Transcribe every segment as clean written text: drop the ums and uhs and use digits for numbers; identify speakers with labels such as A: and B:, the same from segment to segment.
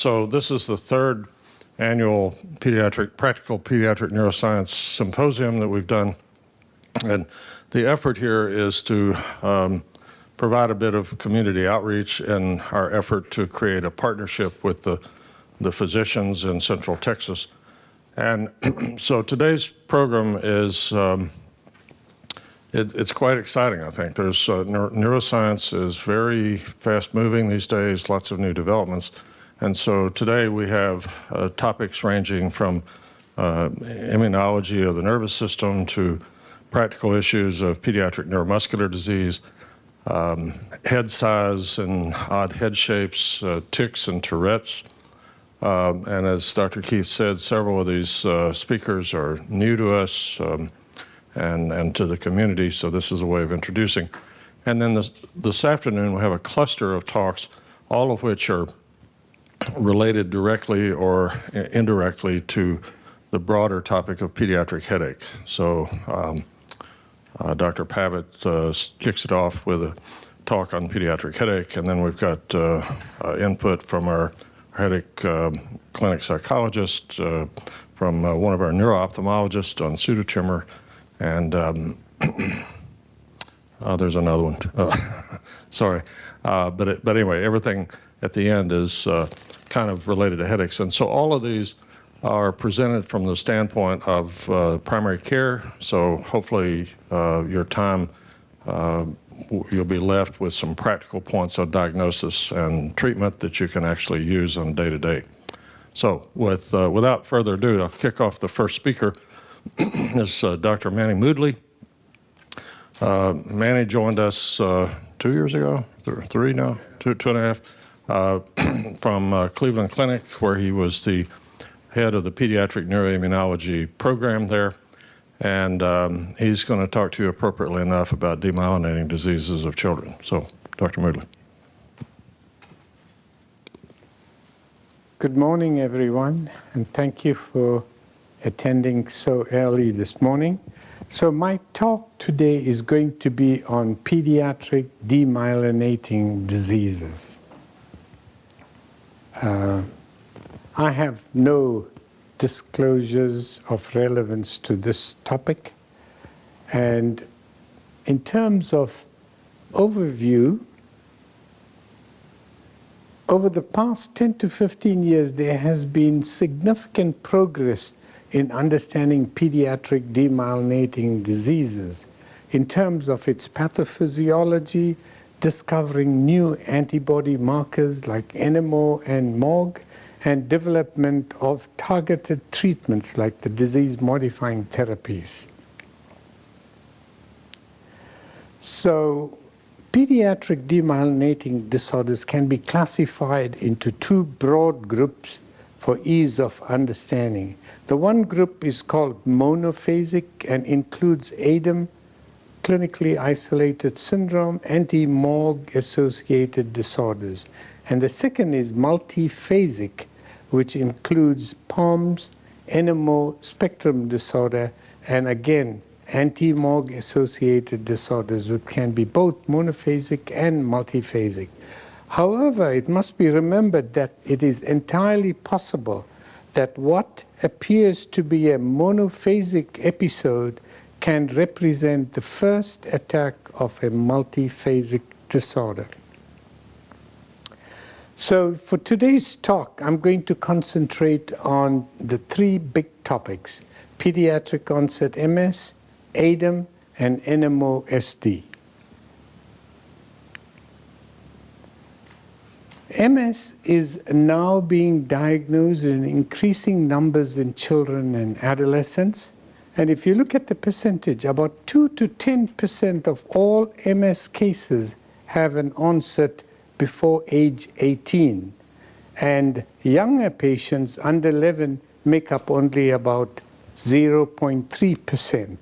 A: So this is the third annual practical pediatric neuroscience symposium that we've done. And the effort here is to provide a bit of community outreach in our effort to create a partnership with the physicians in Central Texas. And so today's program is, it's quite exciting, I think. There's neuroscience is very fast moving these days, lots of new developments. And so today we have topics ranging from immunology of the nervous system to practical issues of pediatric neuromuscular disease, head size and odd head shapes, tics and Tourette's. And as Dr. Keith said, several of these speakers are new to us and to the community, so this is a way of introducing. And then this afternoon we have a cluster of talks, all of which are related directly or indirectly to the broader topic of pediatric headache. So Dr. Pavitt kicks it off with a talk on pediatric headache, and then we've got input from our headache clinic psychologist, from one of our neuro-ophthalmologists on pseudotumor, and there's another one. Sorry. But anyway, everything at the end is kind of related to headaches. And so all of these are presented from the standpoint of primary care. So hopefully your time, you'll be left with some practical points of diagnosis and treatment that you can actually use on day-to-day. So without further ado, I'll kick off the first speaker. This is Dr. Manny Moodley. Manny joined us 2 years ago, three now, two and a half, from Cleveland Clinic, where he was the head of the pediatric neuroimmunology program there. And he's going to talk to you appropriately enough about demyelinating diseases of children. So, Dr. Moodley.
B: Good morning, everyone, and thank you for attending so early this morning. So my talk today is going to be on pediatric demyelinating diseases. I have no disclosures of relevance to this topic. And in terms of overview, over the past 10 to 15 years, there has been significant progress in understanding pediatric demyelinating diseases in terms of its pathophysiology, discovering new antibody markers like NMO and MOG, and development of targeted treatments like the disease-modifying therapies. So, pediatric demyelinating disorders can be classified into two broad groups for ease of understanding. The one group is called monophasic and includes ADEM, clinically isolated syndrome, anti-MOG associated disorders. And the second is multiphasic, which includes POMS, NMO spectrum disorder, and again, anti-MOG associated disorders, which can be both monophasic and multiphasic. However, it must be remembered that it is entirely possible that what appears to be a monophasic episode can represent the first attack of a multiphasic disorder. So for today's talk, I'm going to concentrate on the three big topics: pediatric onset MS, ADEM, and NMOSD. MS is now being diagnosed in increasing numbers in children and adolescents. And if you look at the percentage, about 2 to 10% of all MS cases have an onset before age 18. And younger patients under 11 make up only about 0.3%.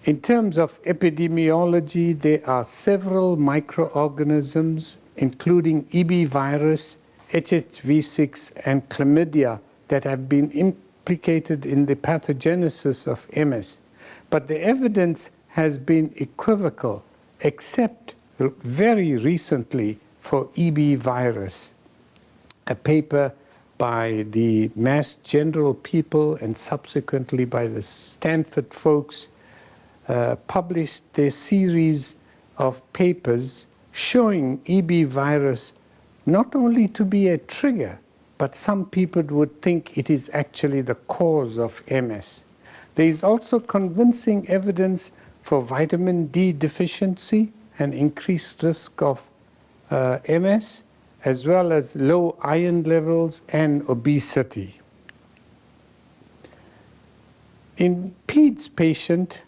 B: In terms of epidemiology, there are several microorganisms, including EB virus, HHV6, and chlamydia, that have been implicated in the pathogenesis of MS. But the evidence has been equivocal, except very recently for EB virus. A paper by the Mass General people and subsequently by the Stanford folks published their series of papers showing EB virus not only to be a trigger, but some people would think it is actually the cause of MS. There is also convincing evidence for vitamin D deficiency and increased risk of MS, as well as low iron levels and obesity. In PEDS patients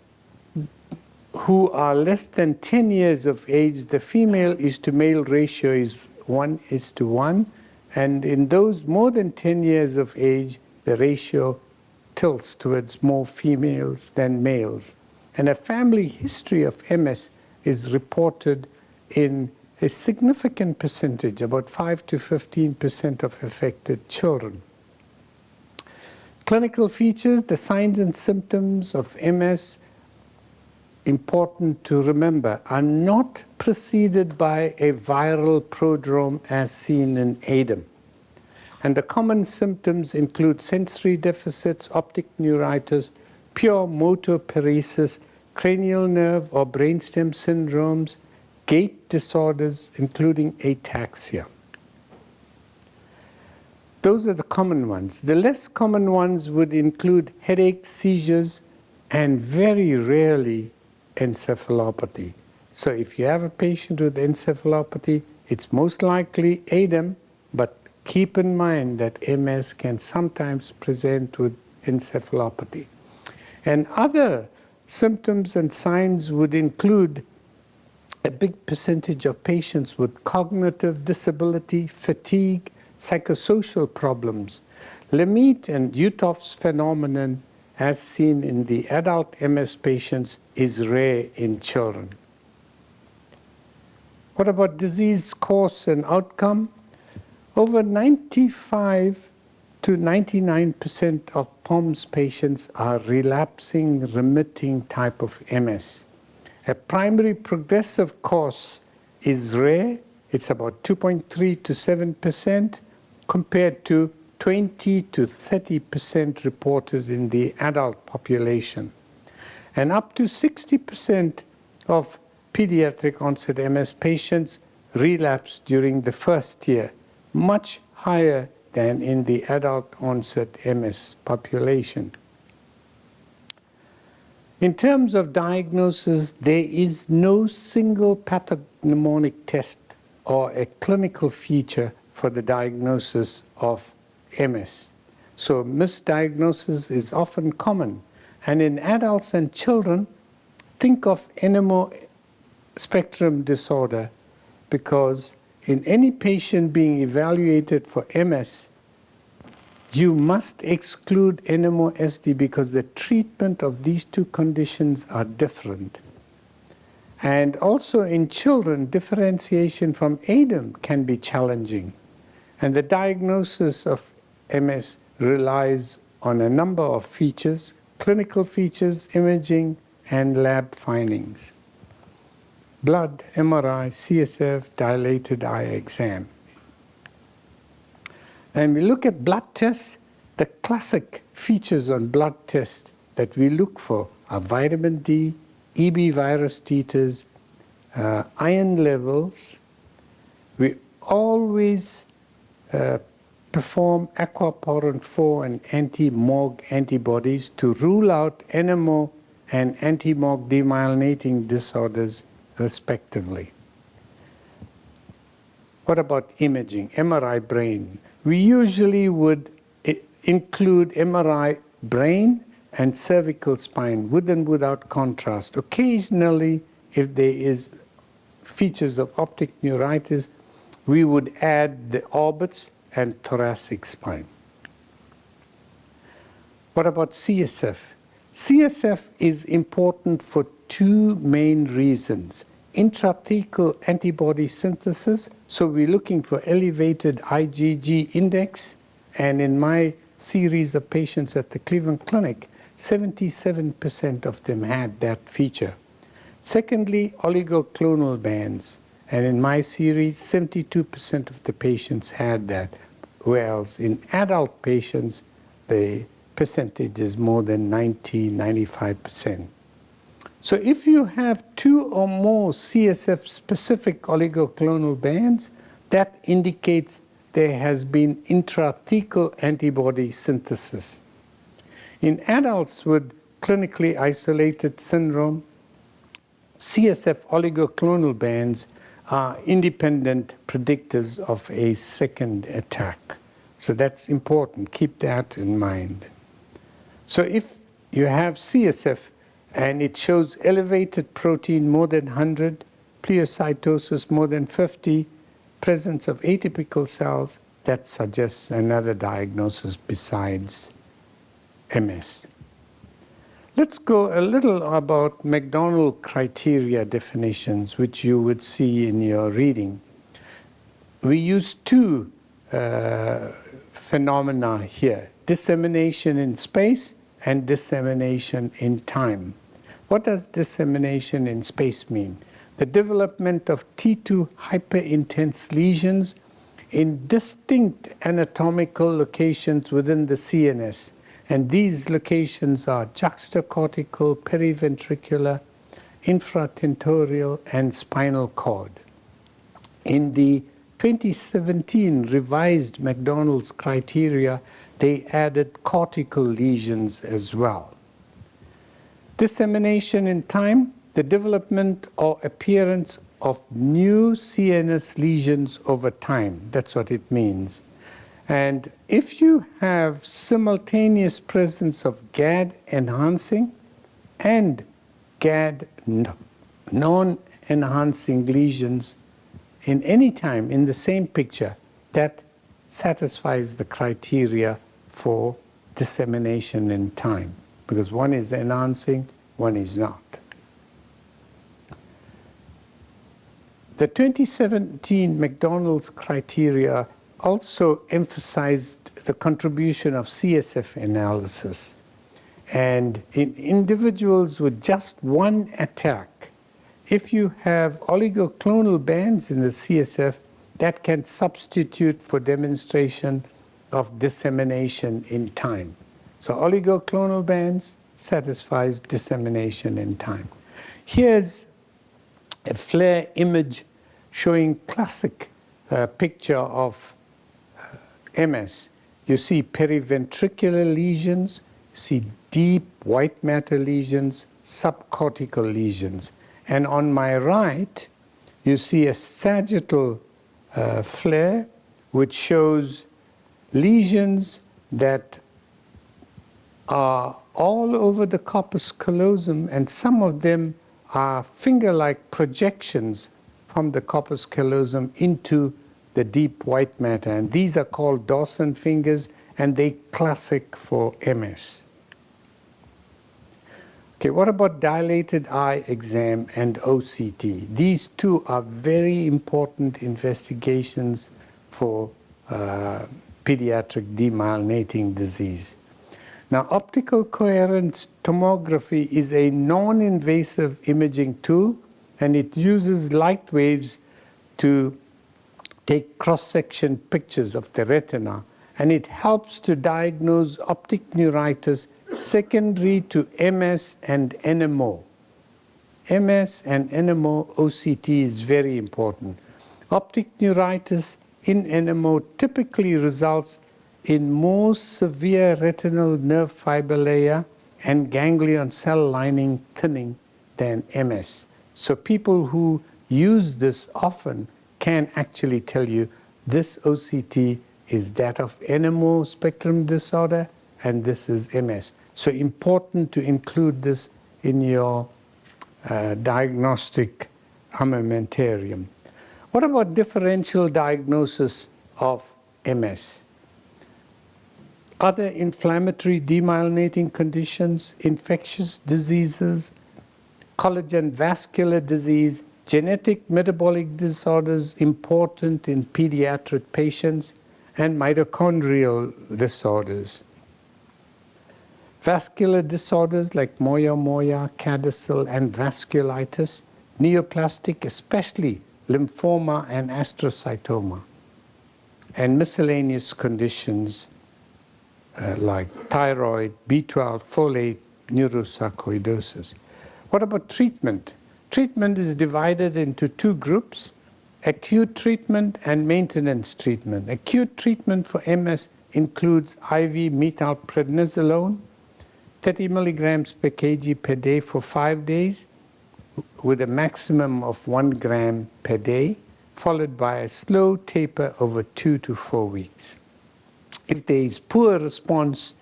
B: who are less than 10 years of age, the female is to male ratio is 1:1, and in those more than 10 years of age, the ratio tilts towards more females than males. And a family history of MS is reported in a significant percentage, about 5 to 15% of affected children. Clinical features, the signs and symptoms of MS, important to remember, are not preceded by a viral prodrome as seen in ADEM. And the common symptoms include sensory deficits, optic neuritis, pure motor paresis, cranial nerve or brainstem syndromes, gait disorders, including ataxia. Those are the common ones. The less common ones would include headaches, seizures, and very rarely encephalopathy. So if you have a patient with encephalopathy, it's most likely ADEM, but keep in mind that MS can sometimes present with encephalopathy. And other symptoms and signs would include a big percentage of patients with cognitive disability, fatigue, psychosocial problems. Lemaitre and Uthoff's phenomenon, as seen in the adult MS patients, is rare in children. What about disease course and outcome? Over 95 to 99% of POMS patients are relapsing, remitting type of MS. A primary progressive course is rare. It's about 2.3 to 7% compared to 20 to 30% reported in the adult population. And up to 60% of pediatric onset MS patients relapse during the first year, much higher than in the adult onset MS population. In terms of diagnosis, there is no single pathognomonic test or a clinical feature for the diagnosis of MS. So misdiagnosis is often common. And in adults and children, think of NMO spectrum disorder, because in any patient being evaluated for MS, you must exclude NMOSD because the treatment of these two conditions are different. And also in children, differentiation from ADEM can be challenging. And the diagnosis of MS relies on a number of features, clinical features, imaging, and lab findings. Blood, MRI, CSF, dilated eye exam. And we look at blood tests. The classic features on blood tests that we look for are vitamin D, EB virus titers, iron levels. We always perform aquaporin 4 and anti-MOG antibodies to rule out NMO and anti-MOG demyelinating disorders, respectively. What about imaging? MRI brain. We usually would include MRI brain and cervical spine, with and without contrast. Occasionally, if there is features of optic neuritis, we would add the orbits and thoracic spine. What about CSF? CSF is important for two main reasons. Intrathecal antibody synthesis, so we're looking for elevated IgG index, and in my series of patients at the Cleveland Clinic, 77% of them had that feature. Secondly, oligoclonal bands. And in my series, 72% of the patients had that, whereas in adult patients, the percentage is more than 95%. So if you have 2 or more CSF-specific oligoclonal bands, that indicates there has been intrathecal antibody synthesis. In adults with clinically isolated syndrome, CSF oligoclonal bands are independent predictors of a second attack. So that's important. Keep that in mind. So if you have CSF and it shows elevated protein more than 100, pleocytosis more than 50, presence of atypical cells, that suggests another diagnosis besides MS. Let's go a little about McDonald criteria definitions, which you would see in your reading. We use 2 phenomena here: dissemination in space and dissemination in time. What does dissemination in space mean? The development of T2 hyperintense lesions in distinct anatomical locations within the CNS. And these locations are juxtacortical, periventricular, infratentorial, and spinal cord. In the 2017 revised McDonald's criteria, they added cortical lesions as well. Dissemination in time, the development or appearance of new CNS lesions over time. That's what it means. And if you have simultaneous presence of GAD enhancing and GAD non-enhancing lesions in any time in the same picture, that satisfies the criteria for dissemination in time, because one is enhancing, one is not. The 2017 McDonald's criteria also emphasized the contribution of CSF analysis. And in individuals with just one attack, if you have oligoclonal bands in the CSF, that can substitute for demonstration of dissemination in time. So oligoclonal bands satisfies dissemination in time. Here's a FLAIR image showing classic picture of MS. You see periventricular lesions, you see deep white matter lesions, subcortical lesions. And on my right, you see a sagittal FLAIR, which shows lesions that are all over the corpus callosum, and some of them are finger-like projections from the corpus callosum into the deep white matter. And these are called Dawson fingers, and they're classic for MS. Okay, what about dilated eye exam and OCT? These two are very important investigations for pediatric demyelinating disease. Now, optical coherence tomography is a non-invasive imaging tool, and it uses light waves to take cross-section pictures of the retina, and it helps to diagnose optic neuritis secondary to MS and NMO. MS and NMO OCT is very important. Optic neuritis in NMO typically results in more severe retinal nerve fiber layer and ganglion cell lining thinning than MS. So people who use this often can actually tell you this OCT is that of NMO spectrum disorder and this is MS. So important to include this in your diagnostic armamentarium. What about differential diagnosis of MS? Other inflammatory demyelinating conditions, infectious diseases, collagen vascular disease, genetic metabolic disorders important in pediatric patients, and mitochondrial disorders. Vascular disorders like moyamoya, CADASIL, and vasculitis, neoplastic, especially lymphoma, and astrocytoma, and miscellaneous conditions like thyroid, B12, folate, neurosarcoidosis. What about treatment? Treatment is divided into two groups: acute treatment and maintenance treatment. Acute treatment for MS includes IV methylprednisolone, 30 milligrams per kg per day for 5 days, with a maximum of 1 gram per day, followed by a slow taper over 2 to 4 weeks. If there is poor response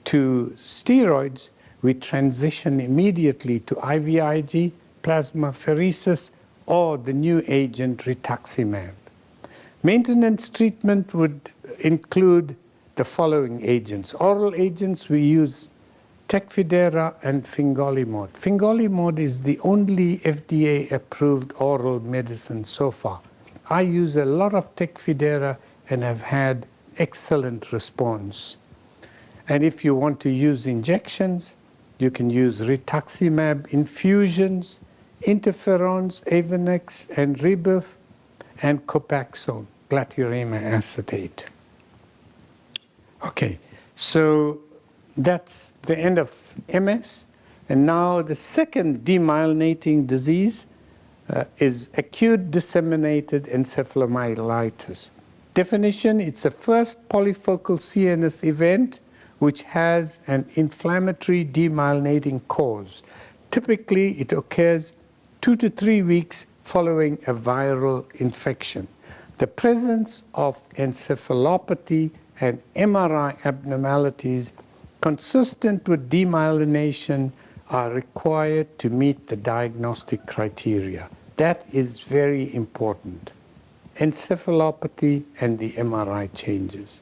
B: to steroids, we transition immediately to IVIG, plasmapheresis, or the new agent rituximab. Maintenance treatment would include the following agents. Oral agents, we use Tecfidera and Fingolimod. Fingolimod is the only FDA-approved oral medicine so far. I use a lot of Tecfidera and have had excellent response. And if you want to use injections, you can use rituximab infusions, interferons, Avonex, and Rebif, and Copaxone, glaturamin acetate. Okay, so that's the end of MS. And now the second demyelinating disease is acute disseminated encephalomyelitis. Definition: it's a first polyfocal CNS event which has an inflammatory demyelinating cause. Typically, it occurs 2 to 3 weeks following a viral infection. The presence of encephalopathy and MRI abnormalities consistent with demyelination are required to meet the diagnostic criteria. That is very important. Encephalopathy and the MRI changes.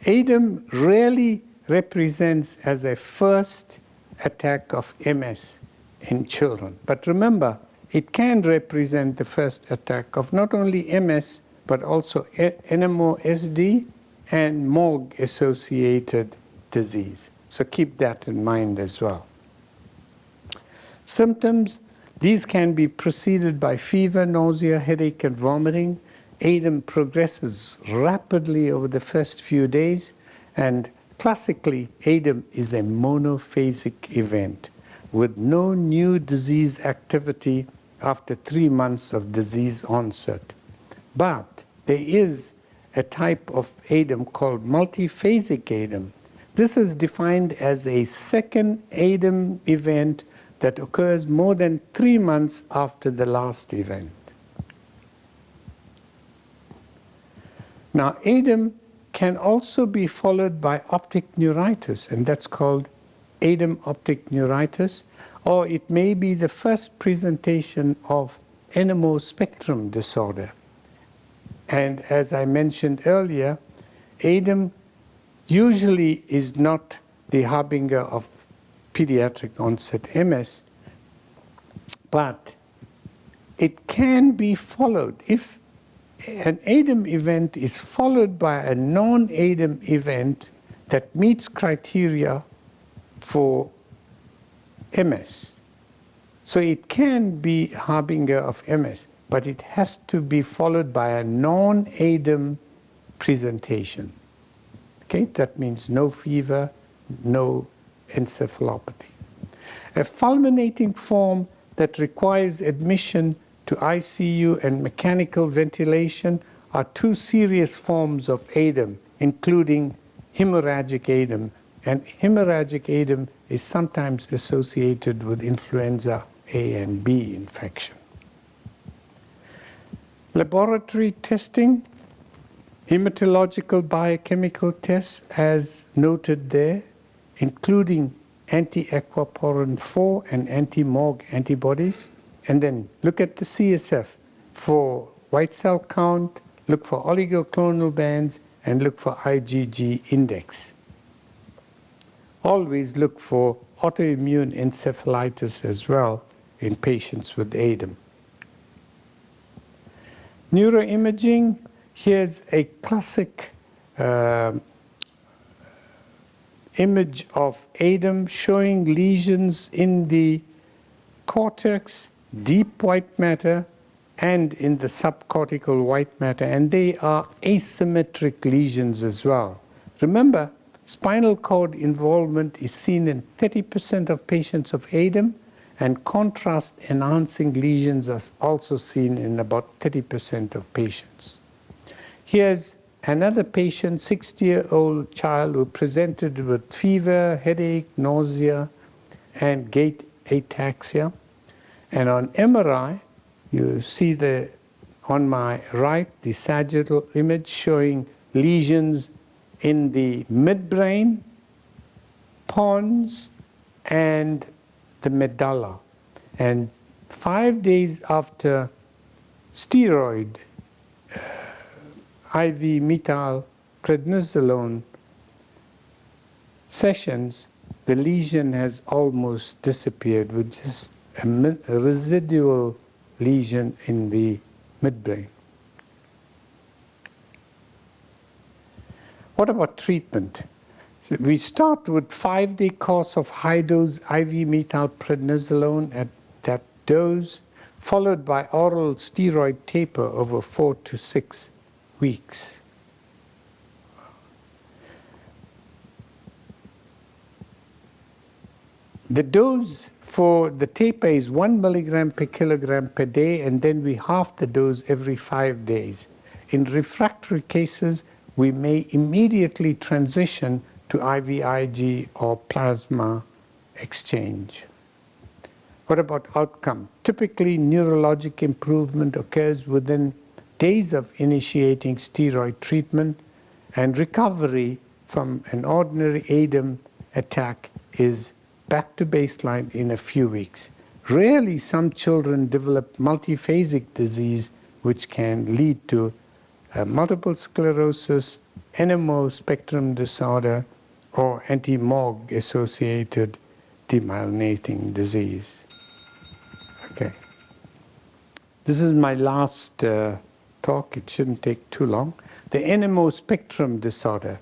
B: ADEM rarely represents as a first attack of MS in children. But remember, it can represent the first attack of not only MS, but also NMOSD and MOG-associated disease. So keep that in mind as well. Symptoms: these can be preceded by fever, nausea, headache, and vomiting. ADEM progresses rapidly over the first few days, and classically, ADEM is a monophasic event with no new disease activity after 3 months of disease onset. But there is a type of ADEM called multiphasic ADEM. This is defined as a second ADEM event that occurs more than 3 months after the last event. Now, ADEM can also be followed by optic neuritis, and that's called ADEM optic neuritis, or it may be the first presentation of NMO spectrum disorder. And as I mentioned earlier, ADEM usually is not the harbinger of pediatric onset MS, but it can be followed. If an ADEM event is followed by a non-ADEM event that meets criteria for MS. So it can be harbinger of MS, but it has to be followed by a non-ADEM presentation. Okay, that means no fever, no encephalopathy. A fulminating form that requires admission to ICU and mechanical ventilation are 2 serious forms of ADEM, including hemorrhagic ADEM. And hemorrhagic ADEM is sometimes associated with influenza A and B infection. Laboratory testing, hematological biochemical tests as noted there, including anti-aquaporin 4 and anti-MOG antibodies. And then look at the CSF for white cell count, look for oligoclonal bands, and look for IgG index. Always look for autoimmune encephalitis as well in patients with ADEM. Neuroimaging, here's a classic image of ADEM showing lesions in the cortex, deep white matter, and in the subcortical white matter, and they are asymmetric lesions as well. Remember, spinal cord involvement is seen in 30% of patients of ADEM, and contrast-enhancing lesions are also seen in about 30% of patients. Here's another patient, 60-year-old child who presented with fever, headache, nausea, and gait ataxia. And on MRI, you see on my right, the sagittal image showing lesions in the midbrain, pons, and the medulla. And 5 days after steroid, IV methylprednisolone sessions, the lesion has almost disappeared with just a residual lesion in the midbrain. What about treatment? So we start with 5-day course of high-dose IV methylprednisolone at that dose, followed by oral steroid taper over 4 to 6 weeks. The dose for the taper is 1 milligram per kilogram per day, and then we half the dose every 5 days. In refractory cases, we may immediately transition to IVIG or plasma exchange. What about outcome? Typically, neurologic improvement occurs within days of initiating steroid treatment, and recovery from an ordinary ADEM attack is back to baseline in a few weeks. Rarely, some children develop multiphasic disease, which can lead to multiple sclerosis, NMO spectrum disorder, or anti-MOG associated demyelinating disease. Okay. This is my last talk. It shouldn't take too long. The NMO spectrum disorder.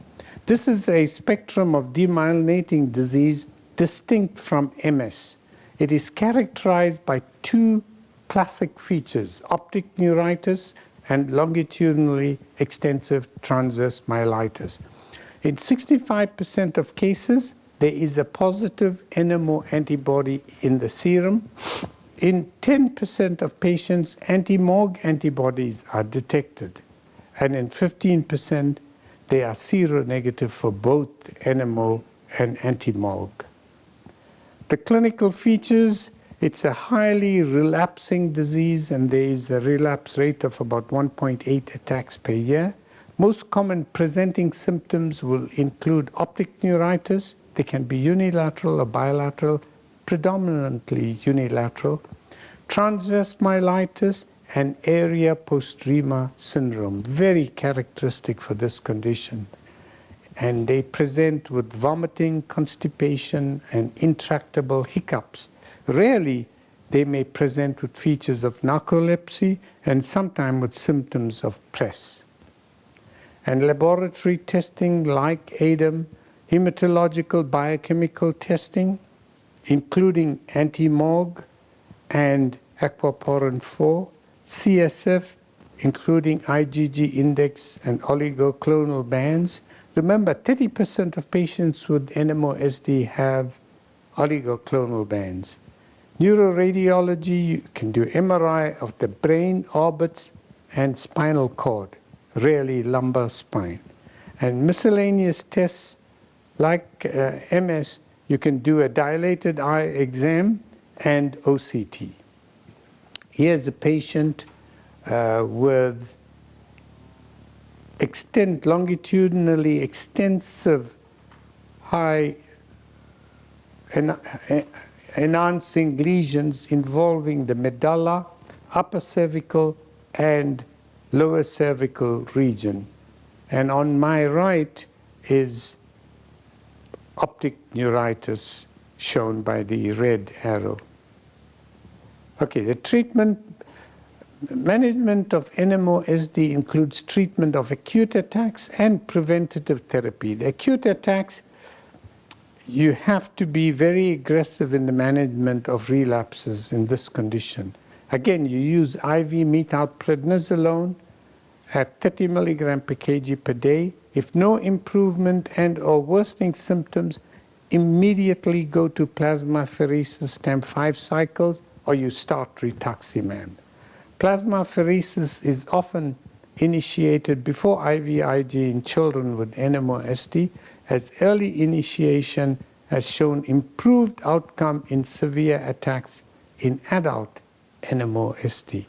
B: This is a spectrum of demyelinating disease distinct from MS. It is characterized by 2 classic features: optic neuritis and longitudinally extensive transverse myelitis. In 65% of cases, there is a positive NMO antibody in the serum. In 10% of patients, anti-MOG antibodies are detected. And in 15%, they are seronegative for both NMO and anti-MOG. The clinical features: it's a highly relapsing disease, and there is a relapse rate of about 1.8 attacks per year. Most common presenting symptoms will include optic neuritis. They can be unilateral or bilateral, predominantly unilateral, transverse myelitis, and area postrema syndrome, very characteristic for this condition. And they present with vomiting, constipation, and intractable hiccups. Rarely, they may present with features of narcolepsy and sometimes with symptoms of PRESS. And laboratory testing like ADEM, hematological biochemical testing, including anti-MOG and aquaporin 4, CSF, including IgG index and oligoclonal bands. Remember, 30% of patients with NMOSD have oligoclonal bands. Neuroradiology, you can do MRI of the brain, orbits, and spinal cord, rarely lumbar spine. And miscellaneous tests like MS, you can do a dilated eye exam and OCT. Here's a patient with longitudinally extensive high enhancing lesions involving the medulla, upper cervical, and lower cervical region. And on my right is optic neuritis shown by the red arrow. Okay, the management of NMOSD includes treatment of acute attacks and preventative therapy. The acute attacks, you have to be very aggressive in the management of relapses in this condition. Again, you use IV methylprednisolone at 30 milligram per kg per day. If no improvement and or worsening symptoms, immediately go to plasmapheresis, TAM5 cycles, or you start rituximab. Plasmapheresis is often initiated before IVIG in children with NMOSD, as early initiation has shown improved outcome in severe attacks in adult NMOSD.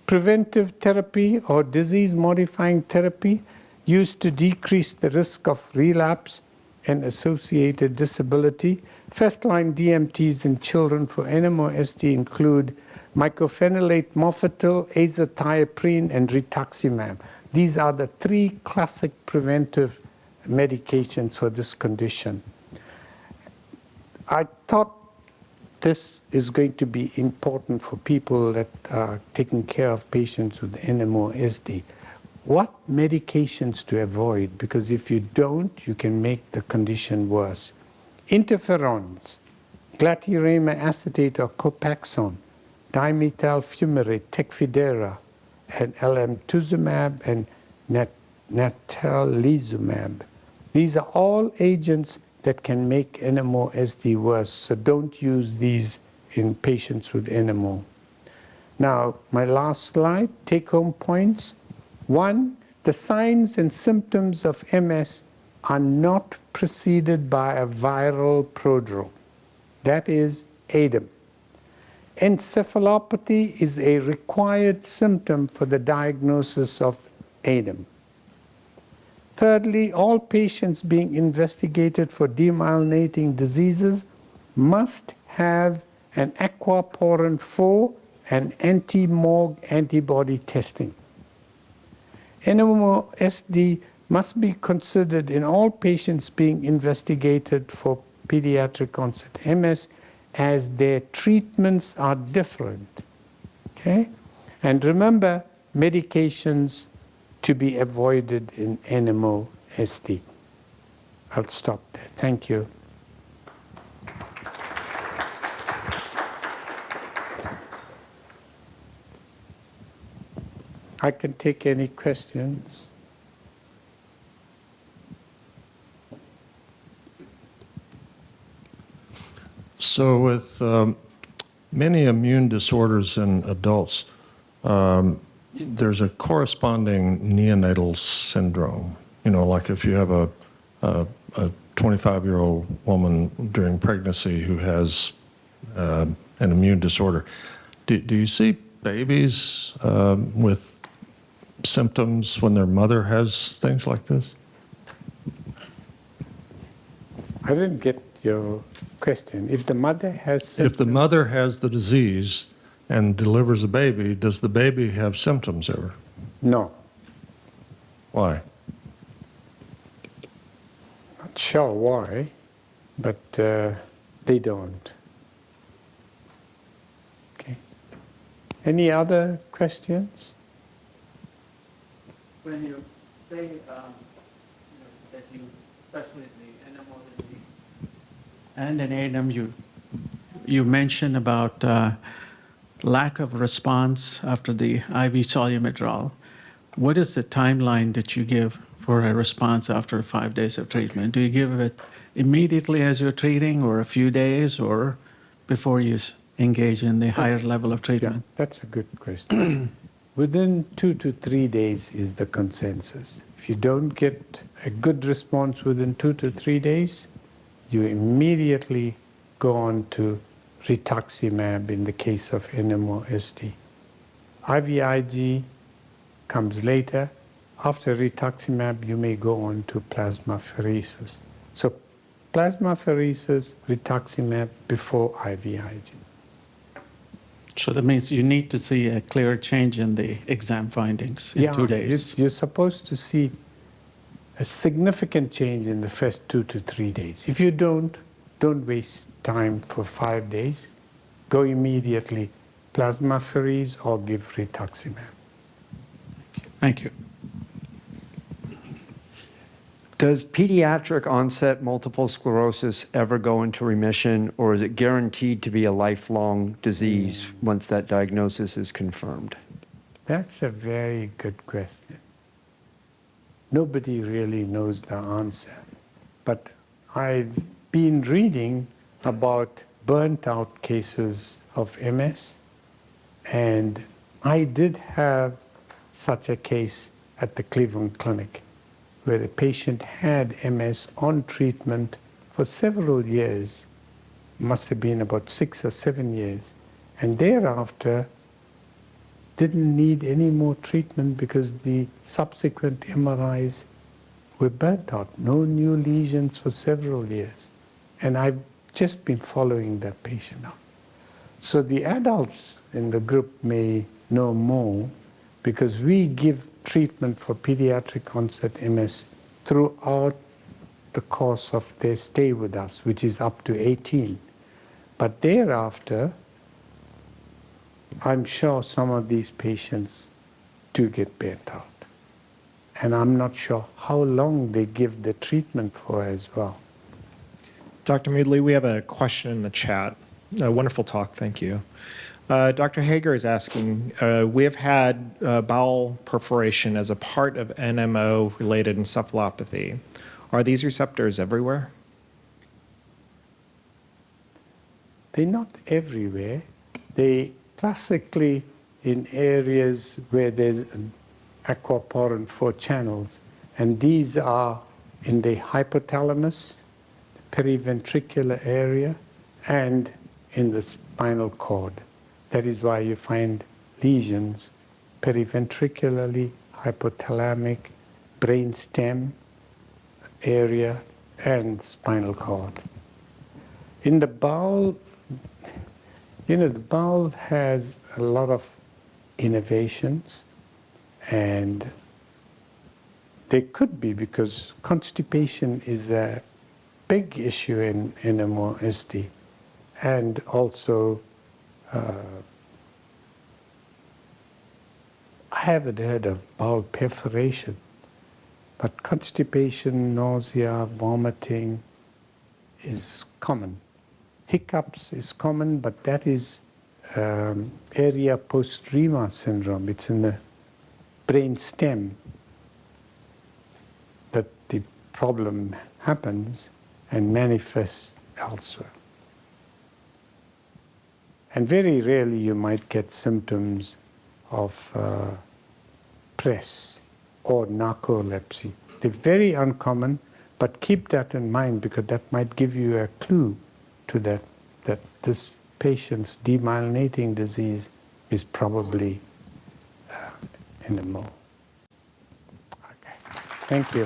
B: Preventive therapy or disease-modifying therapy used to decrease the risk of relapse and associated disability. First-line DMTs in children for NMOSD include mycophenolate mofetil, azathioprine, and rituximab. These are the three classic preventive medications for this condition. I thought this is going to be important for people that are taking care of patients with NMOSD. What medications to avoid? Because if you don't, you can make the condition worse. Interferons, glatiramer acetate or Copaxone, dimethyl fumarate, Tecfidera, and alemtuzumab and natalizumab. These are all agents that can make NMOSD worse, so don't use these in patients with NMO. Now, my last slide, take-home points. 1, the signs and symptoms of MS are not preceded by a viral prodrome. That is ADEM. Encephalopathy is a required symptom for the diagnosis of ADEM. Thirdly, all patients being investigated for demyelinating diseases must have an aquaporin 4 and anti-MOG antibody testing. NMOSD must be considered in all patients being investigated for pediatric onset MS, as their treatments are different. Okay? And remember, medications to be avoided in NMOSD. I'll stop there. Thank you. I can take any questions.
A: So with many immune disorders in adults, there's a corresponding neonatal syndrome. You know, like if you have a 25-year-old woman during pregnancy who has an immune disorder, do you see babies with symptoms when their mother has things like this?
B: I didn't get your question. If the mother has symptoms,
A: If the mother has the disease and delivers a baby, does the baby have symptoms ever?
B: no.
A: Why?
B: Not sure why, but they don't. Okay. Any other questions?
C: When you say that you, especially the NMO disease and in ADEM, you mentioned about lack of response after the IV Solu-Medrol. What is the timeline that you give for a response after 5 days of treatment? Do you give it immediately as you're treating, or a few days, or before you engage in the higher level of
B: Yeah,
C: treatment?
B: that's a good question. Within 2 to 3 days is the consensus. If you don't get a good response within 2 to 3 days, you immediately go on to rituximab in the case of NMOSD. IVIG comes later. After rituximab, you may go on to plasmapheresis. So plasmapheresis, rituximab before IVIG.
C: So that means you need to see a clear change in the exam findings in 2 days.
B: You're supposed to see a significant change in the first 2 to 3 days. If you don't waste time for 5 days. Go immediately plasmapheresis or give rituximab.
C: Thank you.
D: Does pediatric onset multiple sclerosis ever go into remission, or is it guaranteed to be a lifelong disease once that diagnosis is confirmed?
B: That's a very good question. Nobody really knows the answer. But I've been reading about burnt out cases of MS, and I did have such a case at the Cleveland Clinic where the patient had MS on treatment for several years, must have been about 6 or 7 years, and thereafter didn't need any more treatment because the subsequent MRIs were burnt out. No new lesions for several years. And I've just been following that patient up. So the adults in the group may know more because we give treatment for pediatric onset MS throughout the course of their stay with us, which is up to 18. But thereafter, I'm sure some of these patients do get burnt out. And I'm not sure how long they give the treatment for as well.
E: Dr. Moodley, we have a question in the chat. A wonderful talk, thank you. Dr. Hager is asking, we have had bowel perforation as a part of NMO-related encephalopathy. Are these receptors everywhere?
B: They're not everywhere. They classically in areas where there's an aquaporin 4 channels, and these are in the hypothalamus, periventricular area, and in the spinal cord. That is why you find lesions periventricularly, hypothalamic, brainstem area, and spinal cord. In the bowel, the bowel has a lot of innervations, and they could be because constipation is a big issue in NMOSD, and also I haven't heard of bowel perforation, but constipation, nausea, vomiting is common. Hiccups is common, but that is area postrema syndrome. It's in the brain stem that the problem happens and manifests elsewhere. And very rarely you might get symptoms of press or narcolepsy. They're very uncommon, but keep that in mind because that might give you a clue to that this patient's demyelinating disease is probably NMO. Okay. Thank you.